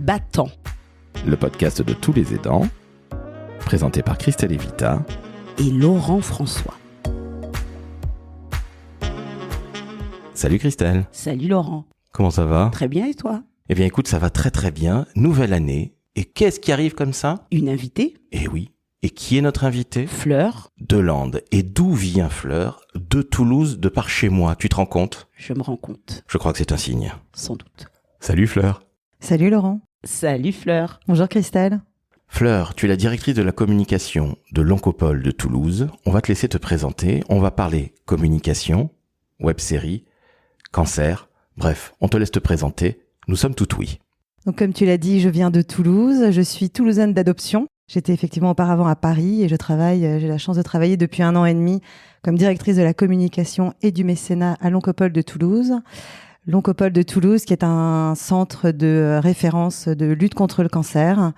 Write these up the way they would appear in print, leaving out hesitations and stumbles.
battant. Le podcast de tous les aidants, présenté par Christelle Evita et Laurent François. Salut Christelle. Salut Laurent. Comment ça va ? Très bien et toi ? Eh bien écoute, ça va très très bien. Nouvelle année. Et qu'est-ce qui arrive comme ça ? Une invitée ? Eh oui. Et qui est notre invitée ? Fleur. De Lande. Et d'où vient Fleur ? De Toulouse, de par chez moi. Tu te rends compte ? Je me rends compte. Je crois que c'est un signe. Sans doute. Salut Fleur. Salut Laurent. Salut Fleur. Bonjour Christelle. Fleur, tu es la directrice de la communication de l'Oncopole de Toulouse. On va te laisser te présenter. On va parler communication, web-série, cancer. Bref, on te laisse te présenter. Nous sommes tout oui. Donc comme tu l'as dit, je viens de Toulouse. Je suis toulousaine d'adoption. J'étais effectivement auparavant à Paris et j'ai la chance de travailler depuis 1 an et demi comme directrice de la communication et du mécénat à l'Oncopole de Toulouse. L'Oncopole de Toulouse qui est un centre de référence de lutte contre le cancer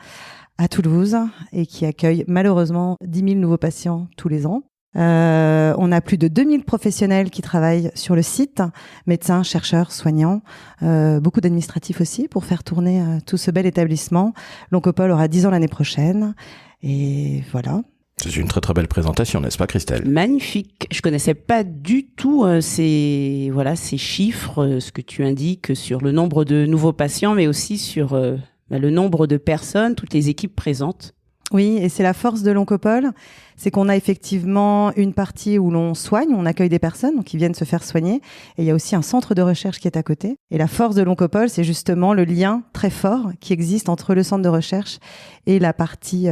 à Toulouse et qui accueille malheureusement 10 000 nouveaux patients tous les ans. On a plus de 2000 professionnels qui travaillent sur le site, médecins, chercheurs, soignants, beaucoup d'administratifs aussi pour faire tourner tout ce bel établissement. L'Oncopole aura 10 ans l'année prochaine et voilà. C'est une très très belle présentation, n'est-ce pas Christelle ? Magnifique. Je connaissais pas du tout ces chiffres, ce que tu indiques sur le nombre de nouveaux patients, mais aussi sur le nombre de personnes, toutes les équipes présentes. Oui, et c'est la force de l'Oncopole, c'est qu'on a effectivement une partie où l'on soigne, on accueille des personnes donc qui viennent se faire soigner, et il y a aussi un centre de recherche qui est à côté. Et la force de l'Oncopole, c'est justement le lien très fort qui existe entre le centre de recherche et la partie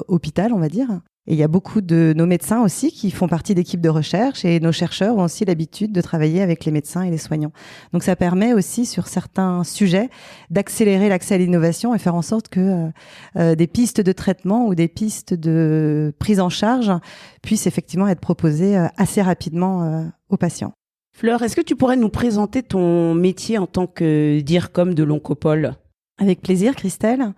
hôpital, on va dire. Et il y a beaucoup de nos médecins aussi qui font partie d'équipes de recherche et nos chercheurs ont aussi l'habitude de travailler avec les médecins et les soignants. Donc ça permet aussi sur certains sujets d'accélérer l'accès à l'innovation et faire en sorte que des pistes de traitement ou des pistes de prise en charge puissent effectivement être proposées assez rapidement aux patients. Fleur, est-ce que tu pourrais nous présenter ton métier en tant que DIRCOM de l'Oncopole ? Avec plaisir, Christelle.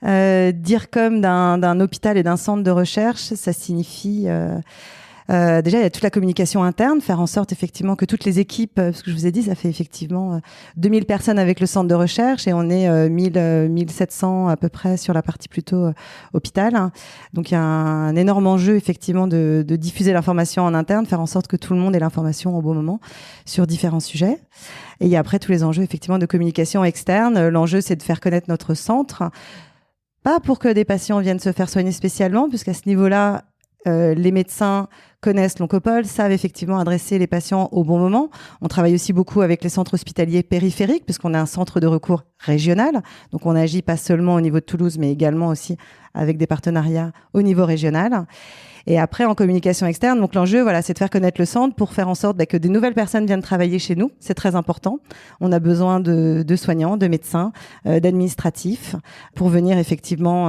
DIRCOM d'un hôpital et d'un centre de recherche, ça signifie déjà il y a toute la communication interne, faire en sorte effectivement que toutes les équipes, parce que je vous ai dit ça fait effectivement 2000 personnes avec le centre de recherche et on est 1700 à peu près sur la partie plutôt hôpital. Donc il y a un énorme enjeu effectivement de diffuser l'information en interne, faire en sorte que tout le monde ait l'information au bon moment sur différents sujets. Et il y a après tous les enjeux effectivement de communication externe. L'enjeu c'est de faire connaître notre centre. Pas pour que des patients viennent se faire soigner spécialement, puisqu'à ce niveau-là, les médecins connaissent l'Oncopole, savent effectivement adresser les patients au bon moment. On travaille aussi beaucoup avec les centres hospitaliers périphériques, puisqu'on a un centre de recours régional. Donc on agit pas seulement au niveau de Toulouse, mais également aussi avec des partenariats au niveau régional. Et après, en communication externe, donc l'enjeu, c'est de faire connaître le centre pour faire en sorte que des nouvelles personnes viennent travailler chez nous. C'est très important. On a besoin de soignants, de médecins, d'administratifs pour venir effectivement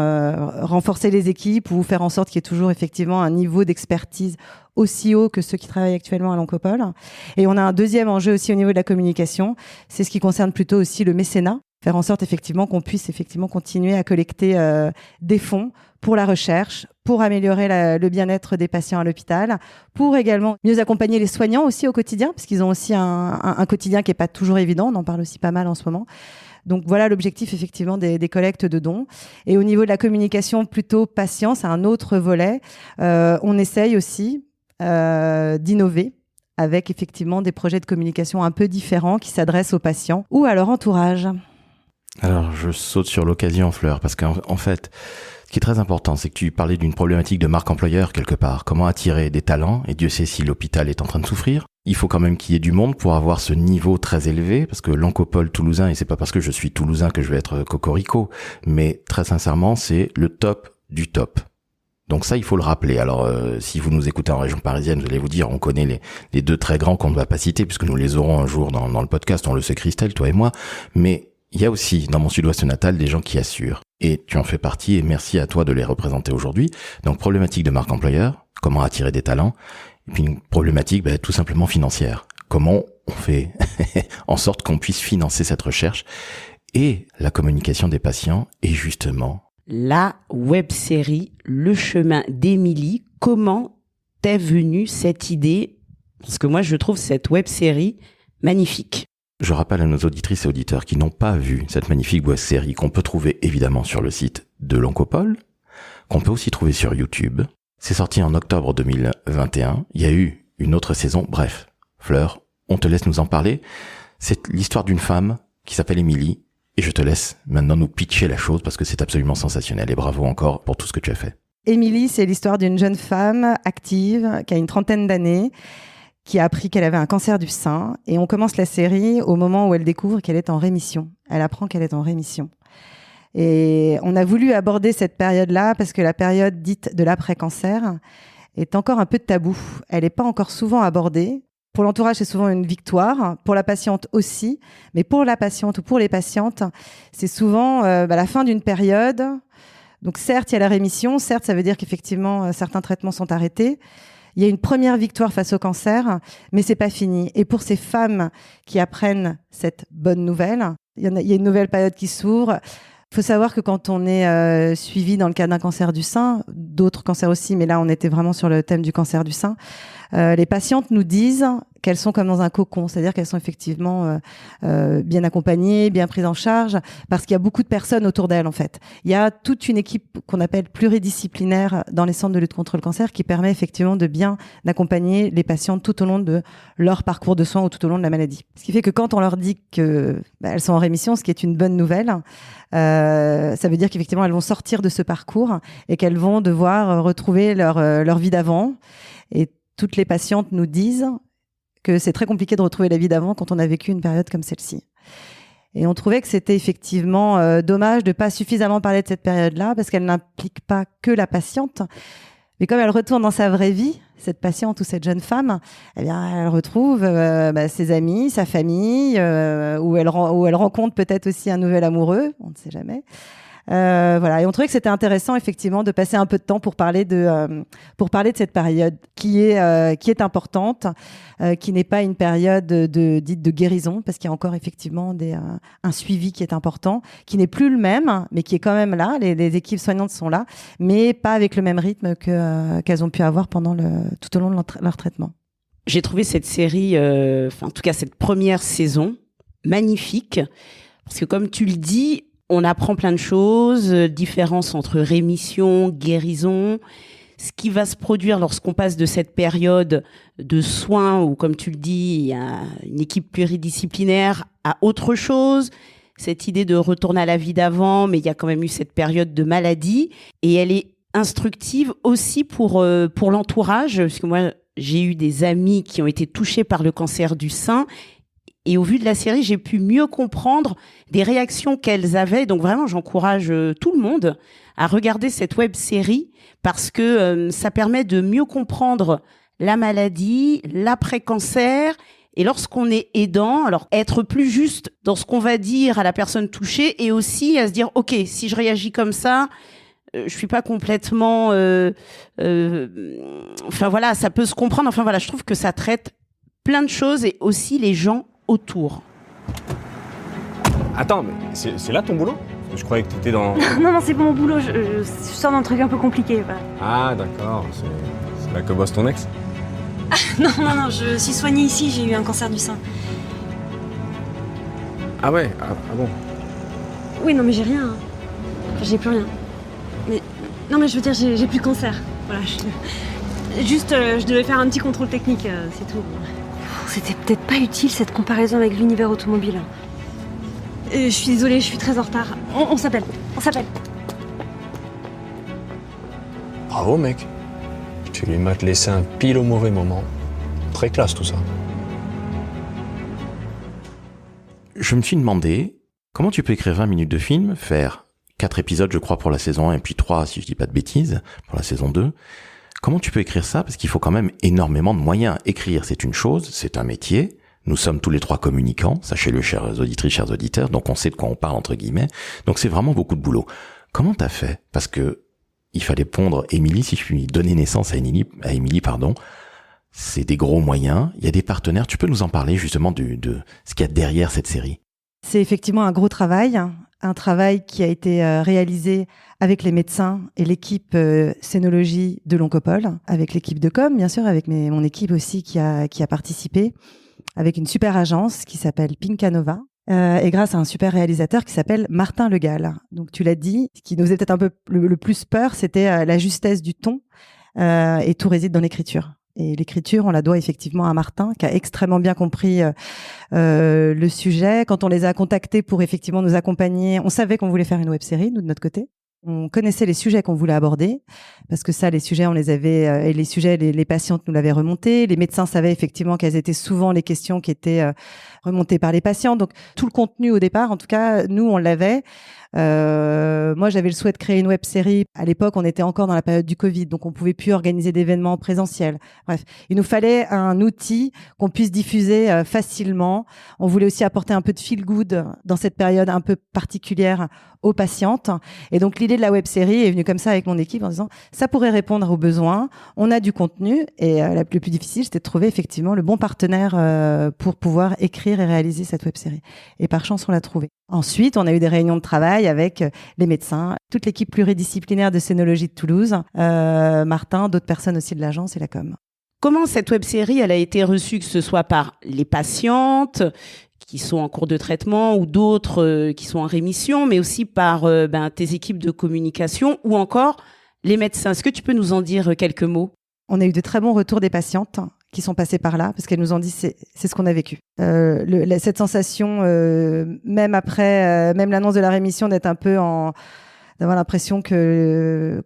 renforcer les équipes ou faire en sorte qu'il y ait toujours effectivement un niveau d'expertise aussi haut que ceux qui travaillent actuellement à l'Oncopole. Et on a un deuxième enjeu aussi au niveau de la communication. C'est ce qui concerne plutôt aussi le mécénat. Faire en sorte effectivement qu'on puisse effectivement continuer à collecter des fonds pour la recherche, pour améliorer le bien-être des patients à l'hôpital, pour également mieux accompagner les soignants aussi au quotidien, parce qu'ils ont aussi un quotidien qui est pas toujours évident, on en parle aussi pas mal en ce moment. Donc voilà l'objectif effectivement des collectes de dons. Et au niveau de la communication plutôt patient, c'est un autre volet. On essaye aussi d'innover avec effectivement des projets de communication un peu différents qui s'adressent aux patients ou à leur entourage. Alors, je saute sur l'occasion, Fleur, parce qu'en fait, ce qui est très important, c'est que tu parlais d'une problématique de marque employeur quelque part. Comment attirer des talents ? Et Dieu sait si l'hôpital est en train de souffrir. Il faut quand même qu'il y ait du monde pour avoir ce niveau très élevé, parce que l'Oncopole toulousain, et c'est pas parce que je suis toulousain que je vais être cocorico, mais très sincèrement, c'est le top du top. Donc ça, il faut le rappeler. Alors, si vous nous écoutez en région parisienne, vous allez vous dire, on connaît les deux très grands qu'on ne va pas citer, puisque nous les aurons un jour dans le podcast, on le sait Christelle, toi et moi, mais il y a aussi, dans mon sud-ouest natal, des gens qui assurent. Et tu en fais partie, et merci à toi de les représenter aujourd'hui. Donc, problématique de marque employeur, comment attirer des talents, et puis une problématique tout simplement financière. Comment on fait en sorte qu'on puisse financer cette recherche et la communication des patients, et justement... La web-série Le chemin d'Émilie, comment t'est venue cette idée ? Parce que moi, je trouve cette web-série magnifique. Je rappelle à nos auditrices et auditeurs qui n'ont pas vu cette magnifique web série qu'on peut trouver évidemment sur le site de l'Oncopole, qu'on peut aussi trouver sur YouTube. C'est sorti en octobre 2021. Il y a eu une autre saison. Bref, Fleur, on te laisse nous en parler. C'est l'histoire d'une femme qui s'appelle Émilie. Et je te laisse maintenant nous pitcher la chose parce que c'est absolument sensationnel. Et bravo encore pour tout ce que tu as fait. Émilie, c'est l'histoire d'une jeune femme active qui a une 30aine d'années, qui a appris qu'elle avait un cancer du sein. Et on commence la série au moment où elle découvre qu'elle est en rémission. Elle apprend qu'elle est en rémission. Et on a voulu aborder cette période-là parce que la période dite de l'après-cancer est encore un peu tabou. Elle n'est pas encore souvent abordée. Pour l'entourage, c'est souvent une victoire. Pour la patiente aussi. Mais pour la patiente ou pour les patientes, c'est souvent la fin d'une période. Donc certes, il y a la rémission. Certes, ça veut dire qu'effectivement, certains traitements sont arrêtés. Il y a une première victoire face au cancer, mais c'est pas fini. Et pour ces femmes qui apprennent cette bonne nouvelle, il y a une nouvelle période qui s'ouvre. Il faut savoir que quand on est suivi dans le cas d'un cancer du sein, d'autres cancers aussi, mais là on était vraiment sur le thème du cancer du sein, les patientes nous disent qu'elles sont comme dans un cocon, c'est-à-dire qu'elles sont effectivement bien accompagnées, bien prises en charge, parce qu'il y a beaucoup de personnes autour d'elles en fait. Il y a toute une équipe qu'on appelle pluridisciplinaire dans les centres de lutte contre le cancer qui permet effectivement de bien accompagner les patientes tout au long de leur parcours de soins ou tout au long de la maladie. Ce qui fait que quand on leur dit que elles sont en rémission, ce qui est une bonne nouvelle, ça veut dire qu'effectivement elles vont sortir de ce parcours et qu'elles vont devoir retrouver leur vie d'avant. Et toutes les patientes nous disent que c'est très compliqué de retrouver la vie d'avant quand on a vécu une période comme celle-ci. Et on trouvait que c'était effectivement dommage de pas suffisamment parler de cette période-là parce qu'elle n'implique pas que la patiente. Mais comme elle retourne dans sa vraie vie, cette patiente ou cette jeune femme, eh bien, elle retrouve ses amis, sa famille, où elle rencontre peut-être aussi un nouvel amoureux, on ne sait jamais. Voilà. Et on trouvait que c'était intéressant effectivement de passer un peu de temps pour parler de cette période qui est importante, qui n'est pas une période dite de guérison parce qu'il y a encore effectivement un suivi qui est important, qui n'est plus le même, mais qui est quand même là. Les équipes soignantes sont là, mais pas avec le même rythme qu'elles ont pu avoir tout au long de leur traitement. J'ai trouvé cette série, en tout cas cette première saison, magnifique parce que comme tu le dis, on apprend plein de choses, différence entre rémission, guérison, ce qui va se produire lorsqu'on passe de cette période de soins où, comme tu le dis, il y a une équipe pluridisciplinaire à autre chose, cette idée de retourner à la vie d'avant, mais il y a quand même eu cette période de maladie et elle est instructive aussi pour l'entourage, parce que moi, j'ai eu des amis qui ont été touchés par le cancer du sein. Et au vu de la série, j'ai pu mieux comprendre des réactions qu'elles avaient. Donc vraiment, j'encourage tout le monde à regarder cette web série parce que ça permet de mieux comprendre la maladie, l'après-cancer. Et lorsqu'on est aidant, alors être plus juste dans ce qu'on va dire à la personne touchée et aussi à se dire, OK, si je réagis comme ça, je suis pas complètement... enfin voilà, ça peut se comprendre. Enfin voilà, je trouve que ça traite plein de choses et aussi les gens autour. Attends, mais c'est là ton boulot? Je croyais que t'étais dans... Non, c'est pas mon boulot, je sors d'un truc un peu compliqué. Voilà. Ah, d'accord, c'est là que bosse ton ex? Ah, non, je suis soignée ici, j'ai eu un cancer du sein. Ah ouais, ah bon. Oui, non mais j'ai rien. Enfin, j'ai plus rien. Mais non mais je veux dire, j'ai plus de cancer. Voilà, juste, je devais faire un petit contrôle technique, c'est tout. C'était peut-être pas utile cette comparaison avec l'univers automobile. Je suis désolée, je suis très en retard. On s'appelle. Bravo mec. Tu m'as laissé un pile au mauvais moment. Très classe tout ça. Je me suis demandé, comment tu peux écrire 20 minutes de film, faire 4 épisodes je crois pour la saison 1 et puis 3 si je dis pas de bêtises pour la saison 2. Comment tu peux écrire ça? Parce qu'il faut quand même énormément de moyens. Écrire, c'est une chose, c'est un métier. Nous sommes tous les 3 communicants, sachez-le, chères auditrices, chers auditeurs, donc on sait de quoi on parle, entre guillemets. Donc c'est vraiment beaucoup de boulot. Comment t'as fait? Parce que il fallait pondre Émilie, si je puis donner naissance à Émilie, c'est des gros moyens. Il y a des partenaires. Tu peux nous en parler justement de ce qu'il y a derrière cette série? C'est effectivement un gros travail. Un travail qui a été réalisé avec les médecins et l'équipe scénologie de l'Oncopole, avec l'équipe de com, bien sûr, avec mon équipe aussi qui a participé. avec une super agence qui s'appelle Pinkanova. Et grâce à un super réalisateur qui s'appelle Martin Le Gall. Donc tu l'as dit, ce qui nous faisait peut-être un peu le plus peur, c'était la justesse du ton, et tout réside dans l'écriture. Et l'écriture, on la doit effectivement à Martin, qui a extrêmement bien compris le sujet. Quand on les a contactés pour effectivement nous accompagner, on savait qu'on voulait faire une web-série, nous de notre côté. On connaissait les sujets qu'on voulait aborder, parce que ça, les sujets, on les avait, et les sujets, les patientes nous l'avaient remonté. Les médecins savaient effectivement quelles étaient souvent les questions qui étaient remontées par les patients. Donc, tout le contenu au départ, en tout cas, nous, on l'avait. Moi, j'avais le souhait de créer une web-série. À l'époque, on était encore dans la période du Covid, donc on pouvait plus organiser d'événements en présentiel. Bref, il nous fallait un outil qu'on puisse diffuser facilement. On voulait aussi apporter un peu de feel good dans cette période un peu particulière aux patientes. Et donc, l'idée de la web-série est venue comme ça avec mon équipe en disant, ça pourrait répondre aux besoins. On a du contenu et le plus difficile, c'était de trouver effectivement le bon partenaire pour pouvoir écrire et réaliser cette web-série. Et par chance, on l'a trouvé. Ensuite, on a eu des réunions de travail avec les médecins, toute l'équipe pluridisciplinaire de scénologie de Toulouse, Martin, d'autres personnes aussi de l'agence et la com. Comment cette web-série elle a été reçue, que ce soit par les patientes qui sont en cours de traitement ou d'autres qui sont en rémission, mais aussi par tes équipes de communication ou encore les médecins. Est-ce que tu peux nous en dire quelques mots ? On a eu de très bons retours des patientes qui sont passées par là, parce qu'elles nous ont dit c'est ce qu'on a vécu. Cette sensation, même après, même l'annonce de la rémission, d'avoir l'impression que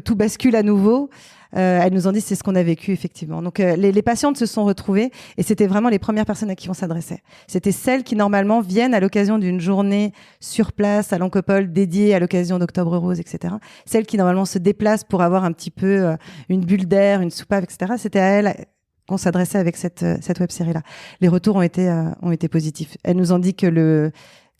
tout bascule à nouveau. Elles nous ont dit c'est ce qu'on a vécu effectivement. Donc les patientes se sont retrouvées et c'était vraiment les premières personnes à qui on s'adressait. C'était celles qui normalement viennent à l'occasion d'une journée sur place à l'Oncopole dédiée à l'occasion d'Octobre Rose, etc. Celles qui normalement se déplacent pour avoir un petit peu une bulle d'air, une soupape, etc. C'était à elles qu'on s'adressait avec cette web-série-là. Les retours ont été positifs. Elles nous ont dit que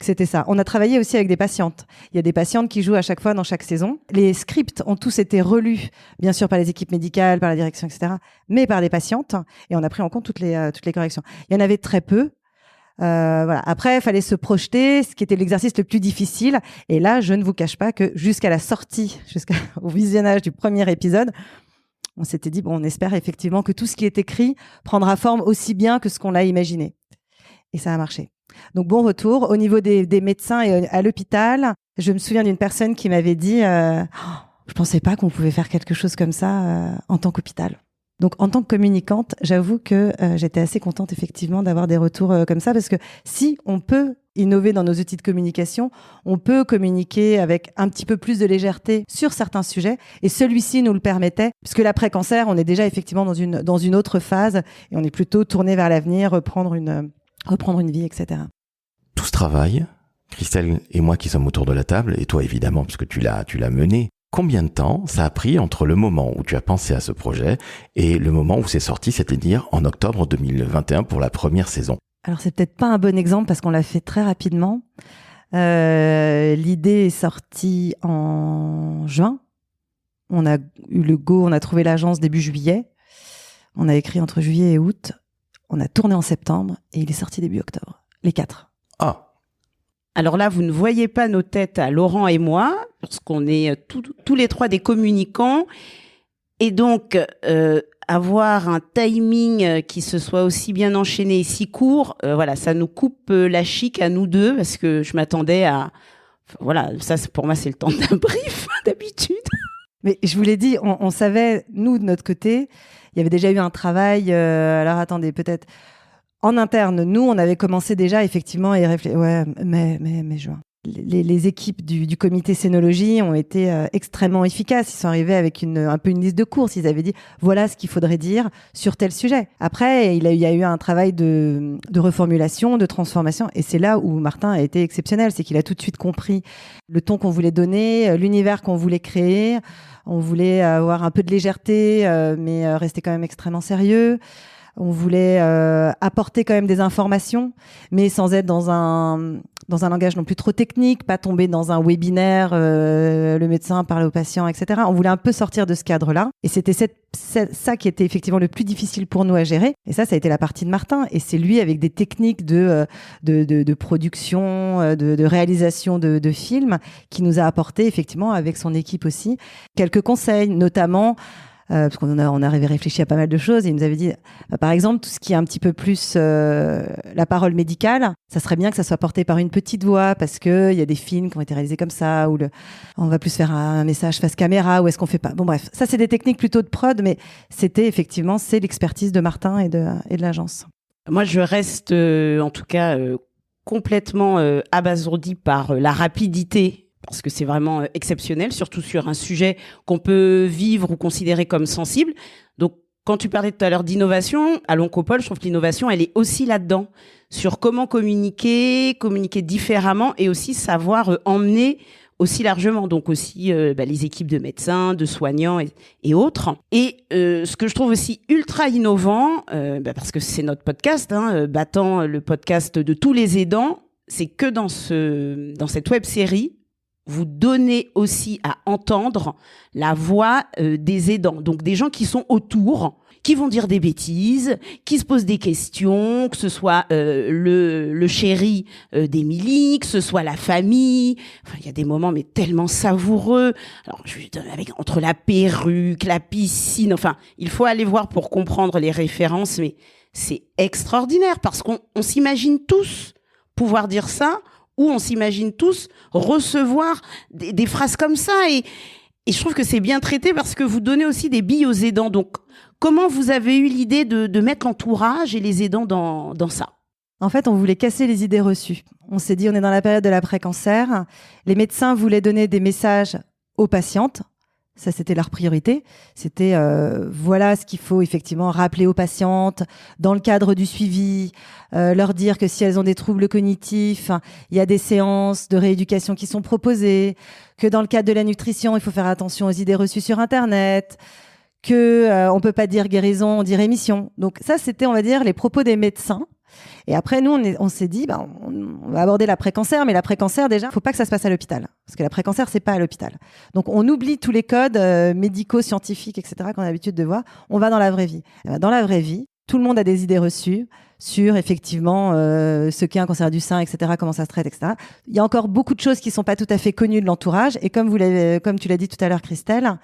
c'était ça. On a travaillé aussi avec des patientes. Il y a des patientes qui jouent à chaque fois dans chaque saison. Les scripts ont tous été relus, bien sûr par les équipes médicales, par la direction, etc., mais par des patientes. Et on a pris en compte toutes les corrections. Il y en avait très peu. Voilà. Après, il fallait se projeter, ce qui était l'exercice le plus difficile. Et là, je ne vous cache pas que jusqu'à la sortie, jusqu'au visionnage du premier épisode, on s'était dit, bon, on espère effectivement que tout ce qui est écrit prendra forme aussi bien que ce qu'on l'a imaginé. Et ça a marché. Donc, bon retour. Au niveau des médecins et à l'hôpital, je me souviens d'une personne qui m'avait dit je pensais pas qu'on pouvait faire quelque chose comme ça en tant qu'hôpital. Donc, en tant que communicante, j'avoue que j'étais assez contente, effectivement, d'avoir des retours comme ça, parce que si on peut innover dans nos outils de communication, on peut communiquer avec un petit peu plus de légèreté sur certains sujets, et celui-ci nous le permettait, puisque l'après-cancer, on est déjà effectivement dans une autre phase, et on est plutôt tourné vers l'avenir, reprendre une vie, etc. Tout ce travail, Christelle et moi qui sommes autour de la table, et toi évidemment, parce que tu l'as mené, combien de temps ça a pris entre le moment où tu as pensé à ce projet et le moment où c'est sorti, c'est-à-dire en octobre 2021 pour la première saison? Alors, c'est peut-être pas un bon exemple parce qu'on l'a fait très rapidement. L'idée est sortie en juin. On a eu le go, on a trouvé l'agence début juillet. On a écrit entre juillet et août. On a tourné en septembre et il est sorti début octobre. Les 4. Ah. Alors là, vous ne voyez pas nos têtes à Laurent et moi, parce qu'on est tous les trois des communicants. Et donc, avoir un timing qui se soit aussi bien enchaîné et si court, voilà, ça nous coupe la chic à nous deux, parce que je m'attendais à... Voilà, ça pour moi, c'est le temps d'un brief, d'habitude. Mais je vous l'ai dit, on savait, nous, de notre côté, il y avait déjà eu un travail, alors attendez, peut-être... En interne, nous, on avait commencé déjà effectivement et réfléchir. Ouais, mai, juin. Les équipes du comité scénologie ont été extrêmement efficaces. Ils sont arrivés avec un peu une liste de courses. Ils avaient dit voilà ce qu'il faudrait dire sur tel sujet. Après, il y a eu un travail de reformulation, de transformation. Et c'est là où Martin a été exceptionnel. C'est qu'il a tout de suite compris le ton qu'on voulait donner, l'univers qu'on voulait créer. On voulait avoir un peu de légèreté, mais rester quand même extrêmement sérieux. On voulait apporter quand même des informations, mais sans être dans un langage non plus trop technique, pas tomber dans un webinaire, le médecin parle aux patients, etc. On voulait un peu sortir de ce cadre-là. Et c'était ça qui était effectivement le plus difficile pour nous à gérer. Et ça a été la partie de Martin. Et c'est lui, avec des techniques de production, de réalisation de films, qui nous a apporté effectivement, avec son équipe aussi, quelques conseils, notamment parce qu'on avait réfléchi à pas mal de choses et il nous avait dit, par exemple, tout ce qui est un petit peu plus la parole médicale, ça serait bien que ça soit porté par une petite voix parce que il y a des films qui ont été réalisés comme ça où on va plus faire un message face caméra ou est-ce qu'on fait pas. Bon bref, ça c'est des techniques plutôt de prod, mais c'est l'expertise de Martin et de l'agence. Moi, je reste en tout cas complètement abasourdie par la rapidité. Parce que c'est vraiment exceptionnel, surtout sur un sujet qu'on peut vivre ou considérer comme sensible. Donc, quand tu parlais tout à l'heure d'innovation, à l'Oncopole, je trouve que l'innovation, elle est aussi là-dedans, sur comment communiquer différemment et aussi savoir emmener aussi largement, donc aussi les équipes de médecins, de soignants et autres. Et ce que je trouve aussi ultra innovant, parce que c'est notre podcast, battant le podcast de tous les aidants, c'est que dans cette web-série, vous donnez aussi à entendre la voix des aidants, donc des gens qui sont autour, qui vont dire des bêtises, qui se posent des questions, que ce soit le chéri d'Émilie, que ce soit la famille. Enfin, il y a des moments mais tellement savoureux. Alors, entre la perruque, la piscine, enfin, il faut aller voir pour comprendre les références, mais c'est extraordinaire parce qu'on s'imagine tous pouvoir dire ça. Où on s'imagine tous recevoir des phrases comme ça. Et je trouve que c'est bien traité parce que vous donnez aussi des billes aux aidants. Donc, comment vous avez eu l'idée de mettre l'entourage et les aidants dans ça ? En fait, on voulait casser les idées reçues. On s'est dit, on est dans la période de l'après-cancer. Les médecins voulaient donner des messages aux patientes. Ça, c'était leur priorité. C'était voilà ce qu'il faut effectivement rappeler aux patientes dans le cadre du suivi, leur dire que si elles ont des troubles cognitifs, il y a des séances de rééducation qui sont proposées, que dans le cadre de la nutrition, il faut faire attention aux idées reçues sur Internet, que on peut pas dire guérison, on dit rémission. Donc ça, c'était, on va dire, les propos des médecins. Et après, nous, on s'est dit, on va aborder l'après-cancer, mais l'après-cancer, déjà, faut pas que ça se passe à l'hôpital. Parce que l'après-cancer, c'est pas à l'hôpital. Donc, on oublie tous les codes médicaux, scientifiques, etc., qu'on a l'habitude de voir. On va dans la vraie vie. Dans la vraie vie, tout le monde a des idées reçues sur, effectivement, ce qu'est un cancer du sein, etc., comment ça se traite, etc. Il y a encore beaucoup de choses qui sont pas tout à fait connues de l'entourage. Et comme tu l'as dit tout à l'heure, Christelle,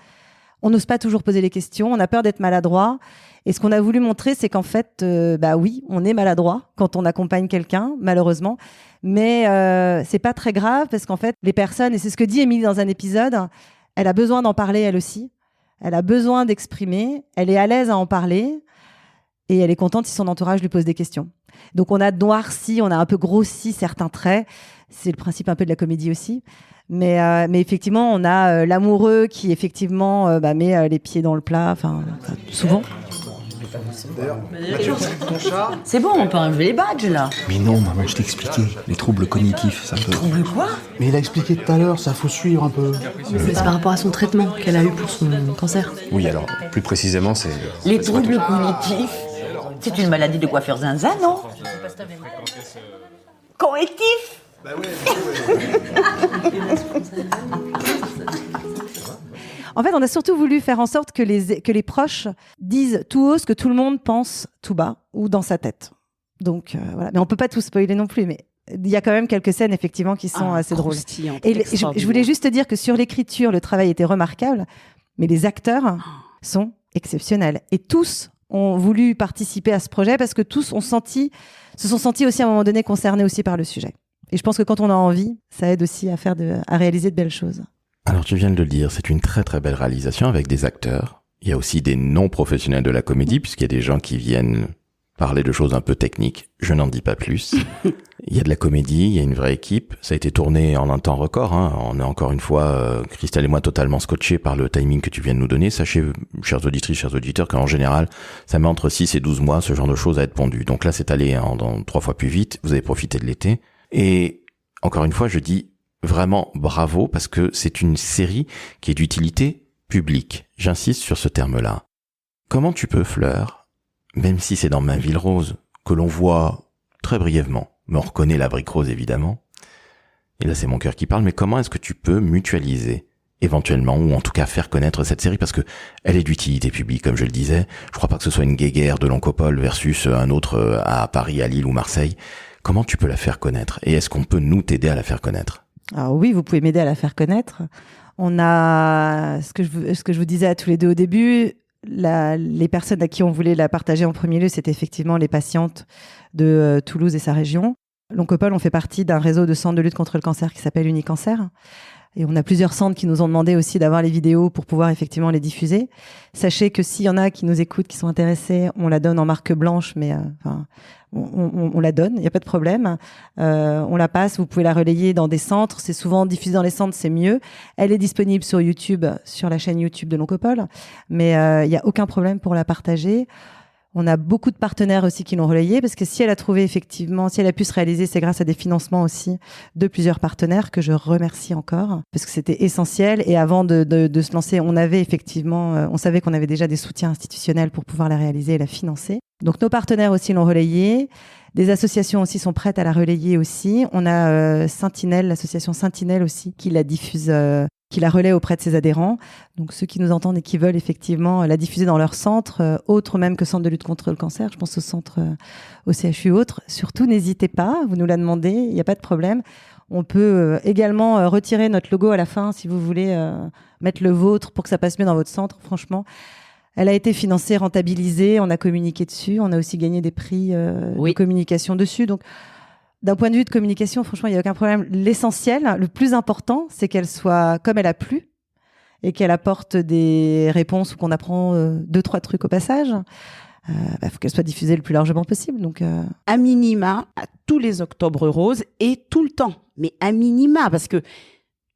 on n'ose pas toujours poser les questions. On a peur d'être maladroit. Et ce qu'on a voulu montrer, c'est qu'en fait, oui, on est maladroit quand on accompagne quelqu'un, malheureusement. Mais c'est pas très grave parce qu'en fait, les personnes, et c'est ce que dit Émilie dans un épisode, elle a besoin d'en parler elle aussi. Elle a besoin d'exprimer. Elle est à l'aise à en parler. Et elle est contente si son entourage lui pose des questions. Donc on a noirci, on a un peu grossi certains traits. C'est le principe un peu de la comédie aussi. Mais effectivement, on a l'amoureux qui effectivement met les pieds dans le plat, souvent. Mathieu, ton chat. C'est bon, on peut enlever les badges là. Mais non, maman, je t'ai expliqué. Les troubles cognitifs, ça peut. Troubles quoi? Mais il a expliqué tout à l'heure, ça faut suivre un peu. C'est par rapport à son traitement qu'elle a eu pour son cancer. Oui, alors, plus précisément, c'est... Les troubles cognitifs, c'est une maladie de coiffeur zinzin, non? Correctif? Bah ouais. En fait, on a surtout voulu faire en sorte que les proches disent tout haut ce que tout le monde pense tout bas ou dans sa tête. Donc voilà, mais on peut pas tout spoiler non plus, mais il y a quand même quelques scènes effectivement qui sont assez drôles. Et je voulais juste te dire que sur l'écriture, le travail était remarquable, mais les acteurs sont exceptionnels et tous ont voulu participer à ce projet parce que tous se sont sentis aussi à un moment donné concernés aussi par le sujet. Et je pense que quand on a envie, ça aide aussi à réaliser de belles choses. Alors tu viens de le dire, c'est une très très belle réalisation avec des acteurs. Il y a aussi des non-professionnels de la comédie, puisqu'il y a des gens qui viennent parler de choses un peu techniques. Je n'en dis pas plus. Il y a de la comédie, il y a une vraie équipe. Ça a été tourné en un temps record. On est encore une fois, Christelle et moi, totalement scotchés par le timing que tu viens de nous donner. Sachez, chères auditrices, chers auditeurs, qu'en général, ça met entre 6 et 12 mois, ce genre de choses à être pondu. Donc là, c'est allé dans 3 fois plus vite. Vous avez profité de l'été. Et encore une fois, je dis vraiment bravo parce que c'est une série qui est d'utilité publique. J'insiste sur ce terme-là. Comment tu peux, Fleur, même si c'est dans Ma Ville Rose, que l'on voit très brièvement, mais on reconnaît la brique rose évidemment, et là c'est mon cœur qui parle, mais comment est-ce que tu peux mutualiser éventuellement, ou en tout cas faire connaître cette série, parce que elle est d'utilité publique, comme je le disais. Je crois pas que ce soit une guéguerre de l'Oncopole versus un autre à Paris, à Lille ou Marseille. Comment tu peux la faire connaître? Et est-ce qu'on peut nous t'aider à la faire connaître? Alors oui, vous pouvez m'aider à la faire connaître. On a ce que je vous disais à tous les deux au début, les personnes à qui on voulait la partager en premier lieu, c'était effectivement les patientes de Toulouse et sa région. L'Oncopole, on fait partie d'un réseau de centres de lutte contre le cancer qui s'appelle Unicancer. Et on a plusieurs centres qui nous ont demandé aussi d'avoir les vidéos pour pouvoir effectivement les diffuser. Sachez que s'il y en a qui nous écoutent, qui sont intéressés, on la donne en marque blanche, mais on la donne, il n'y a pas de problème. On la passe, vous pouvez la relayer dans des centres. C'est souvent diffusé dans les centres, c'est mieux. Elle est disponible sur YouTube, sur la chaîne YouTube de l'Oncopole, mais il n'y a aucun problème pour la partager. On a beaucoup de partenaires aussi qui l'ont relayé parce que si elle a trouvé effectivement, si elle a pu se réaliser, c'est grâce à des financements aussi de plusieurs partenaires que je remercie encore parce que c'était essentiel. Et avant de se lancer, on avait effectivement, on savait qu'on avait déjà des soutiens institutionnels pour pouvoir la réaliser et la financer. Donc nos partenaires aussi l'ont relayé. Des associations aussi sont prêtes à la relayer aussi. On a Sentinelle, l'association Sentinelle aussi, qui la diffuse, qui la relaie auprès de ses adhérents. Donc ceux qui nous entendent et qui veulent effectivement la diffuser dans leur centre, autre même que centre de lutte contre le cancer, je pense au centre, au CHU autre, surtout n'hésitez pas, vous nous la demandez, il n'y a pas de problème. On peut également retirer notre logo à la fin si vous voulez mettre le vôtre pour que ça passe mieux dans votre centre, franchement. Elle a été financée, rentabilisée, on a communiqué dessus, on a aussi gagné des prix de communication dessus. Donc, d'un point de vue de communication, franchement, il n'y a aucun problème. L'essentiel, le plus important, c'est qu'elle soit comme elle a plu et qu'elle apporte des réponses ou qu'on apprend 2-3 trucs au passage. Faut qu'elle soit diffusée le plus largement possible. Donc, à minima, à tous les Octobre Roses et tout le temps. Mais à minima, parce que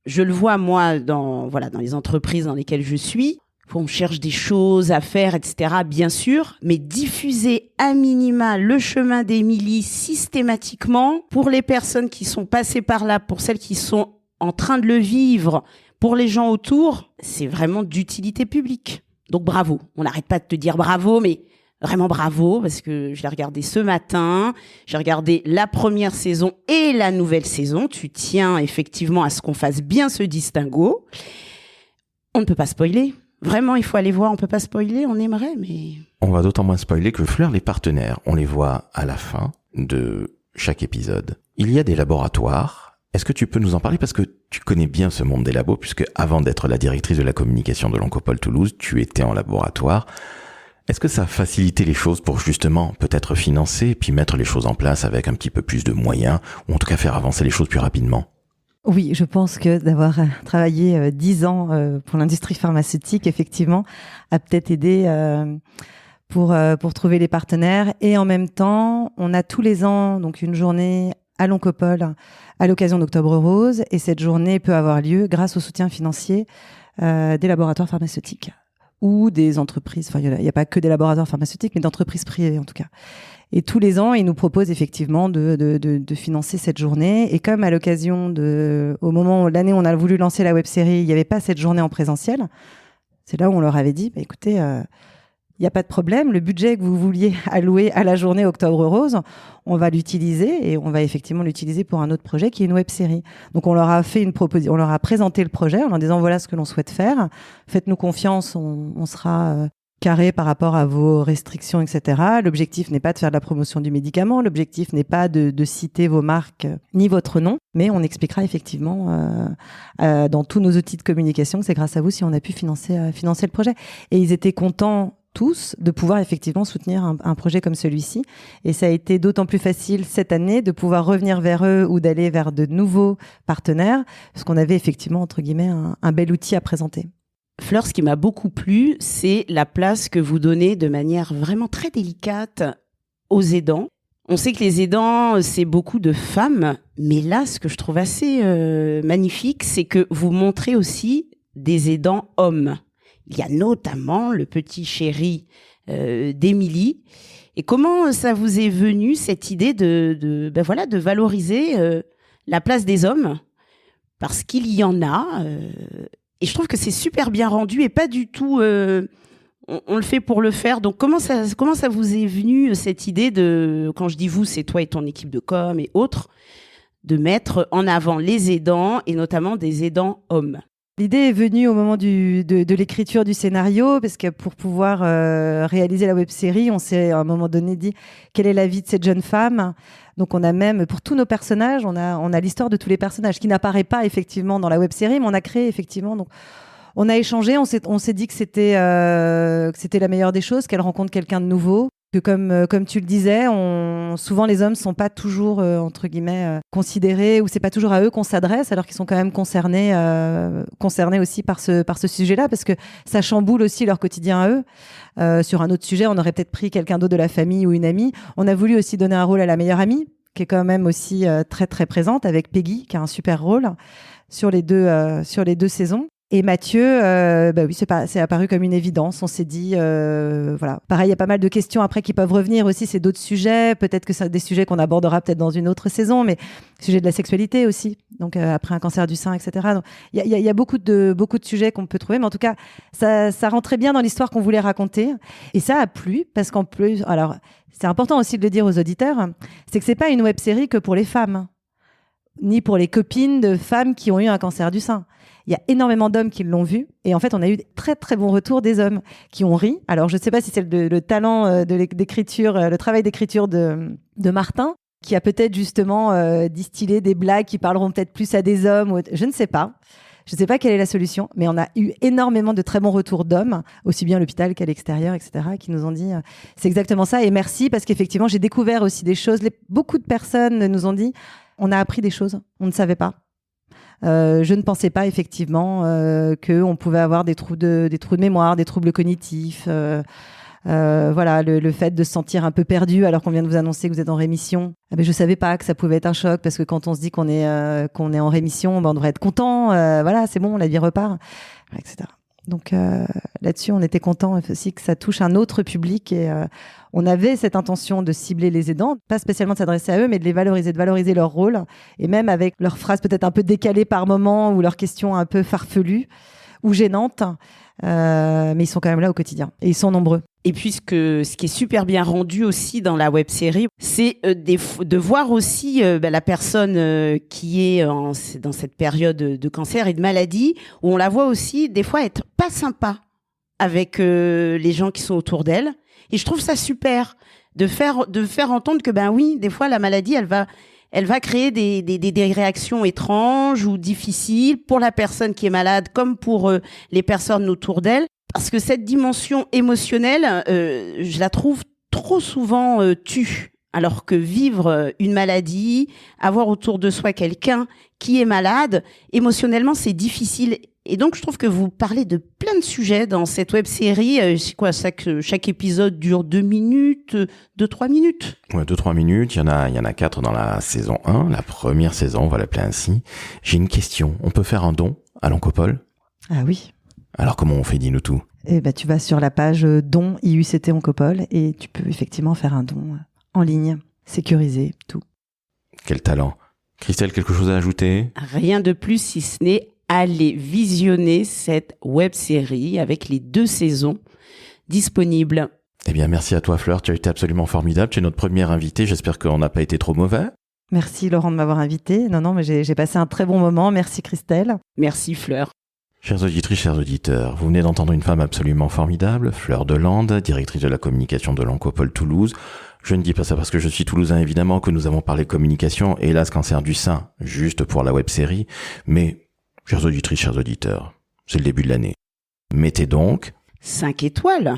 je le vois, moi, dans les entreprises dans lesquelles je suis, on cherche des choses à faire, etc., bien sûr, mais diffuser à minima le chemin d'Émilie systématiquement pour les personnes qui sont passées par là, pour celles qui sont en train de le vivre, pour les gens autour, c'est vraiment d'utilité publique. Donc bravo. On n'arrête pas de te dire bravo, mais vraiment bravo, parce que je l'ai regardé ce matin, j'ai regardé la première saison et la nouvelle saison. Tu tiens effectivement à ce qu'on fasse bien ce distinguo. On ne peut pas spoiler. Vraiment, il faut aller voir, on peut pas spoiler, on aimerait, mais... On va d'autant moins spoiler que Fleur, les partenaires, on les voit à la fin de chaque épisode. Il y a des laboratoires. Est-ce que tu peux nous en parler? Parce que tu connais bien ce monde des labos, puisque avant d'être la directrice de la communication de l'Oncopole Toulouse, tu étais en laboratoire. Est-ce que ça a facilité les choses pour justement peut-être financer, puis mettre les choses en place avec un petit peu plus de moyens, ou en tout cas faire avancer les choses plus rapidement? Oui, je pense que d'avoir travaillé 10 ans pour l'industrie pharmaceutique, effectivement, a peut-être aidé pour trouver les partenaires. Et en même temps, on a tous les ans donc une journée à l'Oncopole à l'occasion d'Octobre Rose. Et cette journée peut avoir lieu grâce au soutien financier des laboratoires pharmaceutiques ou des entreprises. Enfin, il n'y a pas que des laboratoires pharmaceutiques, mais d'entreprises privées en tout cas. Et tous les ans, ils nous proposent effectivement de financer cette journée. Et comme à l'occasion au moment où l'année où on a voulu lancer la web-série, il n'y avait pas cette journée en présentiel, c'est là où on leur avait dit, écoutez, il n'y a pas de problème, le budget que vous vouliez allouer à la journée Octobre Rose, on va l'utiliser et on va effectivement l'utiliser pour un autre projet qui est une web-série. Donc on leur a fait une proposition, on leur a présenté le projet en leur disant voilà ce que l'on souhaite faire, faites-nous confiance, on sera carré par rapport à vos restrictions, etc. L'objectif n'est pas de faire de la promotion du médicament, l'objectif n'est pas de citer vos marques ni votre nom, mais on expliquera effectivement dans tous nos outils de communication que c'est grâce à vous si on a pu financer le projet. Et ils étaient contents tous de pouvoir effectivement soutenir un projet comme celui-ci. Et ça a été d'autant plus facile cette année de pouvoir revenir vers eux ou d'aller vers de nouveaux partenaires, parce qu'on avait effectivement, entre guillemets, un bel outil à présenter. Fleur, ce qui m'a beaucoup plu, c'est la place que vous donnez de manière vraiment très délicate aux aidants. On sait que les aidants, c'est beaucoup de femmes, mais là, ce que je trouve assez magnifique, c'est que vous montrez aussi des aidants hommes. Il y a notamment le petit chéri d'Émilie. Et comment ça vous est venu, cette idée de valoriser la place des hommes? Parce qu'il y en a... Et je trouve que c'est super bien rendu et pas du tout... on le fait pour le faire. Donc, comment ça vous est venu, cette idée de... Quand je dis vous, c'est toi et ton équipe de com et autres, de mettre en avant les aidants et notamment des aidants hommes? L'idée est venue au moment de l'écriture du scénario, parce que pour pouvoir réaliser la web-série, on s'est à un moment donné dit quelle est la vie de cette jeune femme. Donc on a même, pour tous nos personnages, on a l'histoire de tous les personnages qui n'apparaît pas effectivement dans la web-série, mais on a créé effectivement. Donc On a échangé, on s'est dit que c'était la meilleure des choses, qu'elle rencontre quelqu'un de nouveau. Que comme tu le disais, souvent les hommes sont pas toujours entre guillemets considérés, ou c'est pas toujours à eux qu'on s'adresse, alors qu'ils sont quand même concernés aussi par ce sujet-là, parce que ça chamboule aussi leur quotidien à eux. Sur un autre sujet, on aurait peut-être pris quelqu'un d'autre de la famille ou une amie. On a voulu aussi donner un rôle à la meilleure amie, qui est quand même aussi très très présente, avec Peggy, qui a un super rôle sur les deux saisons. Et Mathieu, oui, c'est apparu comme une évidence. On s'est dit, voilà. Pareil, il y a pas mal de questions après qui peuvent revenir aussi. C'est d'autres sujets. Peut-être que c'est des sujets qu'on abordera peut-être dans une autre saison, mais sujet de la sexualité aussi. Donc après un cancer du sein, etc. Donc il y a beaucoup de sujets qu'on peut trouver, mais en tout cas, ça rentrait bien dans l'histoire qu'on voulait raconter. Et ça a plu parce qu'en plus, alors c'est important aussi de le dire aux auditeurs, c'est que c'est pas une web-série que pour les femmes, ni pour les copines de femmes qui ont eu un cancer du sein. Il y a énormément d'hommes qui l'ont vu. Et en fait, on a eu des très, très bons retours des hommes qui ont ri. Alors, je ne sais pas si c'est le talent d'écriture, le travail d'écriture de Martin, qui a peut-être justement distillé des blagues qui parleront peut-être plus à des hommes. Je ne sais pas. Je ne sais pas quelle est la solution, mais on a eu énormément de très bons retours d'hommes, aussi bien à l'hôpital qu'à l'extérieur, etc., qui nous ont dit c'est exactement ça. Et merci, parce qu'effectivement, j'ai découvert aussi des choses. Beaucoup de personnes nous ont dit on a appris des choses, on ne savait pas. Je ne pensais pas effectivement qu'on pouvait avoir des trous de mémoire, des troubles cognitifs. Voilà, le fait de se sentir un peu perdu alors qu'on vient de vous annoncer que vous êtes en rémission. Je ne savais pas que ça pouvait être un choc, parce que quand on se dit qu'on est en rémission, on devrait être content. Voilà, c'est bon, la vie repart, etc. Donc là-dessus, on était content aussi que ça touche un autre public, et on avait cette intention de cibler les aidants, pas spécialement de s'adresser à eux, mais de valoriser leur rôle, et même avec leurs phrases peut-être un peu décalées par moment, ou leurs questions un peu farfelues ou gênantes, mais ils sont quand même là au quotidien, et ils sont nombreux. Et puis ce qui est super bien rendu aussi dans la web-série, c'est de voir aussi la personne qui est dans cette période de cancer et de maladie, où on la voit aussi des fois être pas sympa avec les gens qui sont autour d'elle. Et je trouve ça super de faire entendre que oui, des fois la maladie, elle va créer des réactions étranges ou difficiles pour la personne qui est malade, comme pour les personnes autour d'elle. Parce que cette dimension émotionnelle, je la trouve trop souvent tue. Alors que vivre une maladie, avoir autour de soi quelqu'un qui est malade, émotionnellement, c'est difficile. Et donc, je trouve que vous parlez de plein de sujets dans cette web-série. C'est quoi, chaque épisode dure 2 minutes, 2-3 minutes? Ouais, 2-3 minutes. Il y en a 4 dans la saison 1, la première saison, on va l'appeler ainsi. J'ai une question. On peut faire un don à l'Oncopole? Ah oui. Alors comment on fait, dis-nous tout? Tu vas sur la page don IUCT Oncopole et tu peux effectivement faire un don en ligne, sécurisé, tout. Quel talent. Christelle, quelque chose à ajouter? Rien de plus, si ce n'est aller visionner cette web-série avec les 2 saisons disponibles. Eh bien, merci à toi, Fleur. Tu as été absolument formidable. Tu es notre première invitée. J'espère qu'on n'a pas été trop mauvais. Merci, Laurent, de m'avoir invitée. Non, mais j'ai passé un très bon moment. Merci, Christelle. Merci, Fleur. Chères auditrices, chers auditeurs, vous venez d'entendre une femme absolument formidable, Fleur Delande, directrice de la communication de l'Oncopole Toulouse. Je ne dis pas ça parce que je suis toulousain, évidemment, que nous avons parlé communication et hélas cancer du sein, juste pour la web-série. Mais, chères auditrices, chers auditeurs, c'est le début de l'année. Mettez donc 5 étoiles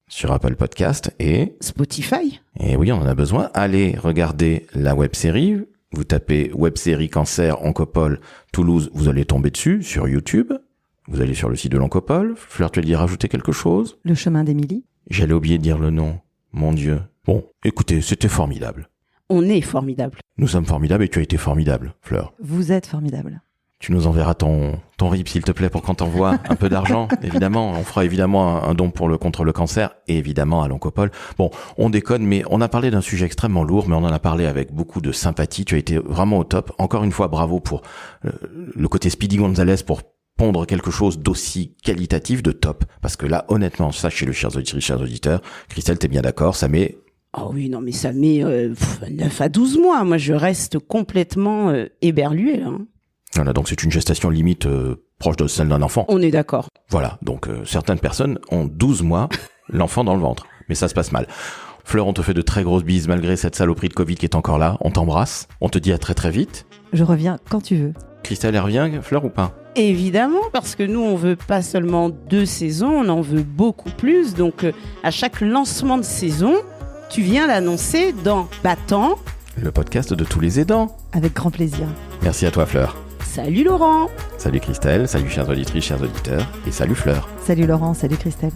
sur Apple Podcast et Spotify. Et oui, on en a besoin. Allez regarder la web-série. Vous tapez web-série cancer Oncopole Toulouse, vous allez tomber dessus sur YouTube. Vous allez sur le site de l'Oncopole. Fleur, tu as dit rajouter quelque chose? Le chemin d'Émilie. J'allais oublier de dire le nom. Mon Dieu. Bon, écoutez, c'était formidable. On est formidable. Nous sommes formidables et tu as été formidable, Fleur. Vous êtes formidable. Tu nous enverras ton RIP, s'il te plaît, pour qu'on t'envoie un peu d'argent, évidemment. On fera évidemment un don contre le cancer, et évidemment à l'Oncopole. Bon, on déconne, mais on a parlé d'un sujet extrêmement lourd, mais on en a parlé avec beaucoup de sympathie. Tu as été vraiment au top. Encore une fois, bravo pour le côté Speedy Gonzalez, pour pondre quelque chose d'aussi qualitatif, de top. Parce que là, honnêtement, sachez-le, chers auditeurs, Christelle, t'es bien d'accord, ça met... Oh oui, non, mais ça met 9 à 12 mois. Moi, je reste complètement éberluée, là. Voilà, donc c'est une gestation limite proche de celle d'un enfant. On est d'accord. Voilà, donc certaines personnes ont 12 mois l'enfant dans le ventre. Mais ça se passe mal. Fleur, on te fait de très grosses bises malgré cette saloperie de Covid qui est encore là. On t'embrasse. On te dit à très très vite. Je reviens quand tu veux. Christelle, elle revient, Fleur, ou pas? Évidemment, parce que nous, on veut pas seulement 2 saisons, on en veut beaucoup plus. Donc, à chaque lancement de saison, tu viens l'annoncer dans Battant, le podcast de tous les aidants. Avec grand plaisir. Merci à toi, Fleur. Salut Laurent. Salut Christelle, salut chères auditrices, chers auditeurs, et salut Fleur. Salut Laurent, salut Christelle.